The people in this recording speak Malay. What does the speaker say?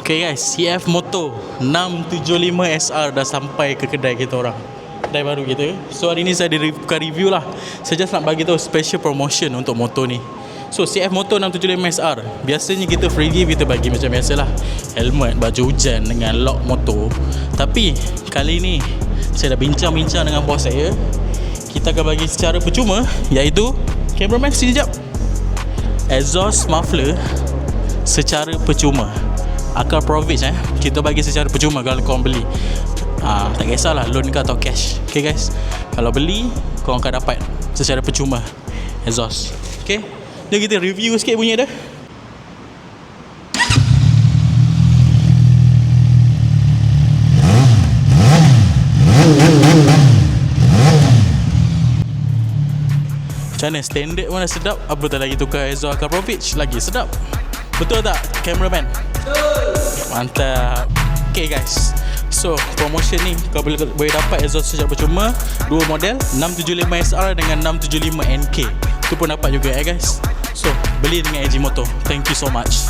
Okay guys, CF Moto 675 SR dah sampai ke kedai kita orang, kedai baru kita. So hari ni saya ada buka review lah. Saya just nak bagi tahu special promotion untuk motor ni. So CF Moto 675 SR, biasanya kita free give, kita bagi macam biasalah, helmet, baju hujan dengan lock motor. Tapi kali ni saya dah bincang-bincang dengan bos saya, kita akan bagi secara percuma, iaitu cameraman sekejap, exhaust muffler secara percuma. Akal Provage kita bagi secara percuma kalau korang beli. Tak kisahlah loan ke atau cash. Okay guys, kalau beli korang akan dapat secara percuma exhaust. Okay, jom kita review sikit bunyi dia. Macam mana, standard pun dah sedap, apatah lagi tukar exhaust Akal Provage, lagi sedap. Betul tak cameraman? Mantap. Okay guys, so promotion ni kau boleh dapat exhaust secara percuma, dua model, 675 SR dengan 675 NK. Tu pun dapat juga guys. So beli dengan AG Moto. Thank you so much.